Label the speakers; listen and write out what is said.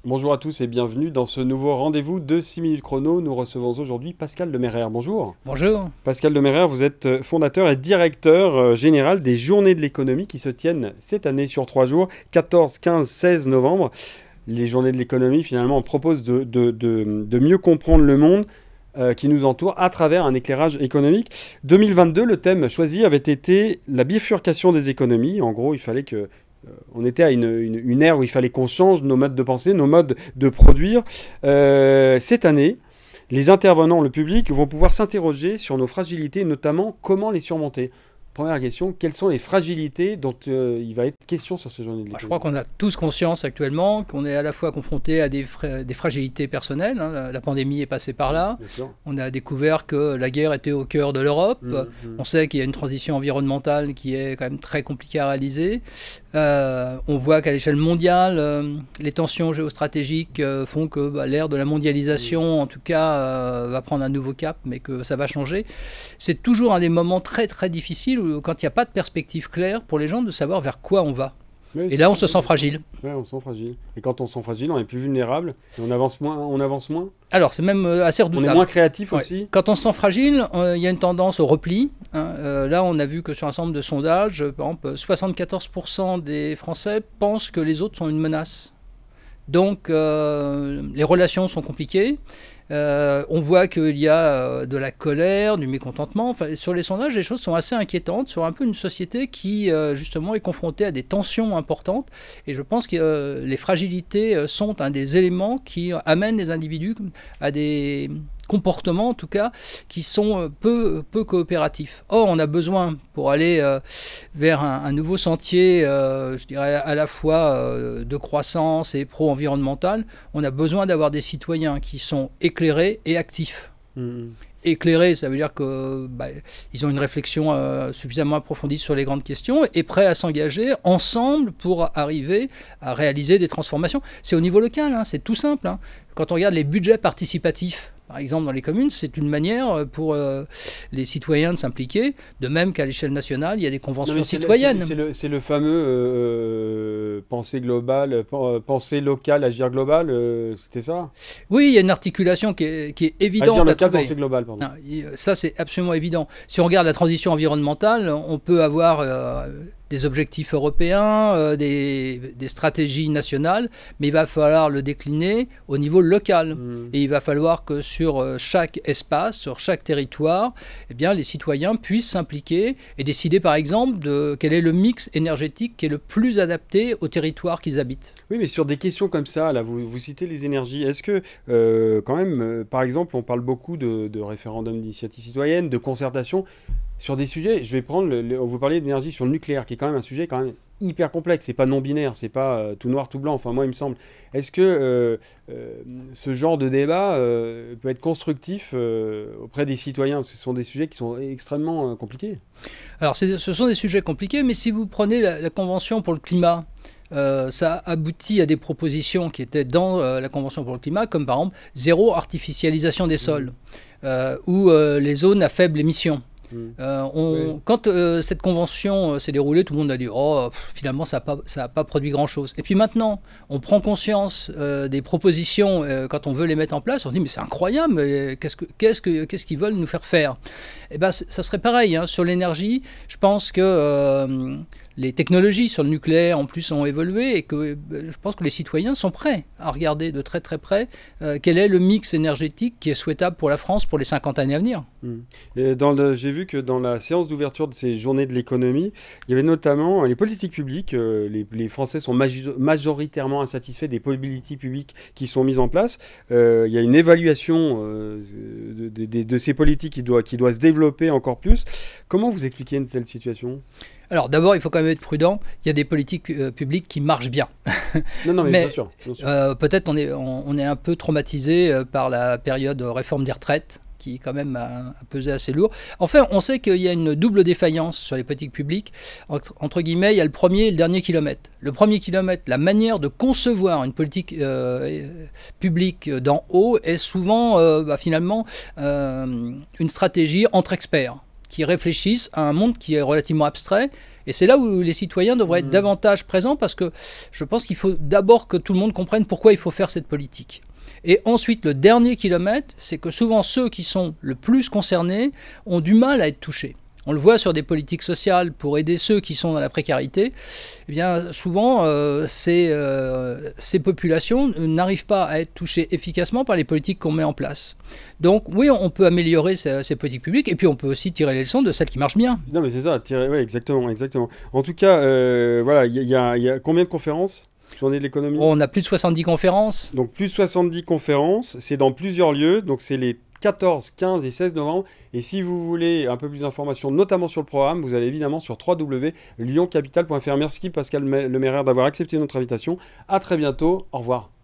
Speaker 1: Bonjour à tous et bienvenue dans ce nouveau rendez-vous de 6 minutes chrono. Nous recevons aujourd'hui Pascal Demeyrer. Bonjour.
Speaker 2: Bonjour.
Speaker 1: Pascal Demeyrer, vous êtes fondateur et directeur général des Journées de l'économie qui se tiennent cette année sur 3 jours, 14, 15, 16 novembre. Les Journées de l'économie, finalement, proposent de mieux comprendre le monde qui nous entoure à travers un éclairage économique. 2022, le thème choisi avait été la bifurcation des économies. En gros, il fallait que on était à une ère où il fallait qu'on change nos modes de pensée, nos modes de produire. Cette année, les intervenants, le public, vont pouvoir s'interroger sur nos fragilités, notamment comment les surmonter. Première question, quelles sont les fragilités dont il va être question sur ces journées de l'économie?
Speaker 2: Je crois qu'on a tous conscience actuellement qu'on est à la fois confronté à des fragilités personnelles. Hein. La pandémie est passée par là. On a découvert que la guerre était au cœur de l'Europe. On sait qu'il y a une transition environnementale qui est quand même très compliquée à réaliser. On voit qu'à l'échelle mondiale, les tensions géostratégiques font que l'ère de la mondialisation, en tout cas, va prendre un nouveau cap, mais que ça va changer. C'est toujours un des moments très très difficiles quand il n'y a pas de perspective claire pour les gens de savoir vers quoi on va. Oui, et là, on se sent fragile.
Speaker 1: Oui, on se sent fragile. Et quand on se sent fragile, on est plus vulnérable et on avance moins.
Speaker 2: Alors, c'est même assez redoutable.
Speaker 1: On est moins créatif aussi.
Speaker 2: Quand on se sent fragile, il y a une tendance au repli. Là, on a vu que sur un certain nombre de sondages, par exemple, 74% des Français pensent que les autres sont une menace. Donc, les relations sont compliquées. On voit qu'il y a de la colère, du mécontentement. Enfin, sur les sondages, les choses sont assez inquiétantes sur un peu une société qui, justement, est confrontée à des tensions importantes. Et je pense que les fragilités sont un des éléments qui amènent les individus à des comportements, en tout cas, qui sont peu coopératifs. Or, on a besoin, pour aller vers un nouveau sentier, je dirais à la fois de croissance et pro-environnemental, on a besoin d'avoir des citoyens qui sont éclairés et actifs. Éclairés, ça veut dire qu'ils ont une réflexion suffisamment approfondie sur les grandes questions et prêts à s'engager ensemble pour arriver à réaliser des transformations. C'est au niveau local, hein, c'est tout simple. Hein. Quand on regarde les budgets participatifs, par exemple, dans les communes, c'est une manière pour les citoyens de s'impliquer, de même qu'à l'échelle nationale, il y a des conventions citoyennes.
Speaker 1: C'est le fameux pensée globale, pensée locale, agir global, c'était ça?
Speaker 2: Oui, il y a une articulation qui est évidente.
Speaker 1: Agir local, pensée globale, pardon.
Speaker 2: Non, ça, c'est absolument évident. Si on regarde la transition environnementale, on peut avoir des objectifs européens, des stratégies nationales, mais il va falloir le décliner au niveau local. Et il va falloir que sur chaque espace, sur chaque territoire, eh bien, les citoyens puissent s'impliquer et décider par exemple de quel est le mix énergétique qui est le plus adapté au territoire qu'ils habitent.
Speaker 1: Oui, mais sur des questions comme ça, là, vous citez les énergies. Est-ce que, quand même, par exemple, on parle beaucoup de référendum d'initiative citoyenne, de concertation sur des sujets, je vais prendre, vous parlez d'énergie sur le nucléaire, qui est quand même un sujet quand même hyper complexe, c'est pas non-binaire, c'est pas tout noir, tout blanc, enfin moi il me semble. Est-ce que ce genre de débat peut être constructif auprès des citoyens, parce que ce sont des sujets qui sont extrêmement compliqués?
Speaker 2: Alors ce sont des sujets compliqués, mais si vous prenez la Convention pour le climat, ça aboutit à des propositions qui étaient dans la Convention pour le climat, comme par exemple zéro artificialisation des sols, ou les zones à faible émission. Quand cette convention s'est déroulée, tout le monde a dit « Oh, finalement, ça n'a pas produit grand-chose ». Et puis maintenant, on prend conscience des propositions, quand on veut les mettre en place, on se dit « Mais c'est incroyable, qu'est-ce qu'ils veulent nous faire faire ?» Eh bien, ça serait pareil, hein, sur l'énergie. Je pense que les technologies sur le nucléaire, en plus, ont évolué et que je pense que les citoyens sont prêts à regarder de très très près quel est le mix énergétique qui est souhaitable pour la France pour les 50 années à venir.
Speaker 1: J'ai vu que dans la séance d'ouverture de ces journées de l'économie, il y avait notamment les politiques publiques. Les Français sont majoritairement insatisfaits des politiques publiques qui sont mises en place. Il y a une évaluation de ces politiques qui doit se développer encore plus. Comment vous expliquez une telle situation ?
Speaker 2: Alors d'abord, il faut quand même être prudent. Il y a des politiques publiques qui marchent bien.
Speaker 1: Non, mais bien sûr.
Speaker 2: Peut-être on est un peu traumatisé par la période réforme des retraites, qui quand même a pesé assez lourd. Enfin, on sait qu'il y a une double défaillance sur les politiques publiques. Entre guillemets, il y a le premier et le dernier kilomètre. Le premier kilomètre, la manière de concevoir une politique publique d'en haut est souvent finalement une stratégie entre experts. qui réfléchissent à un monde qui est relativement abstrait. Et c'est là où les citoyens devraient être davantage présents, parce que je pense qu'il faut d'abord que tout le monde comprenne pourquoi il faut faire cette politique. Et ensuite, le dernier kilomètre, c'est que souvent ceux qui sont le plus concernés ont du mal à être touchés. On le voit sur des politiques sociales pour aider ceux qui sont dans la précarité. Eh bien, souvent, ces populations n'arrivent pas à être touchées efficacement par les politiques qu'on met en place. Donc, oui, on peut améliorer ces politiques publiques, et puis on peut aussi tirer les leçons de celles qui marchent bien.
Speaker 1: Non, mais c'est ça, ouais, exactement, exactement. En tout cas, voilà, il y a combien de conférences? Journée de l'économie.
Speaker 2: On a plus de 70 conférences.
Speaker 1: Donc, plus de 70 conférences, c'est dans plusieurs lieux, donc c'est les 14, 15 et 16 novembre. Et si vous voulez un peu plus d'informations, notamment sur le programme, vous allez évidemment sur www.lyoncapital.fr. Merci Pascal Lemaire d'avoir accepté notre invitation. À très bientôt. Au revoir.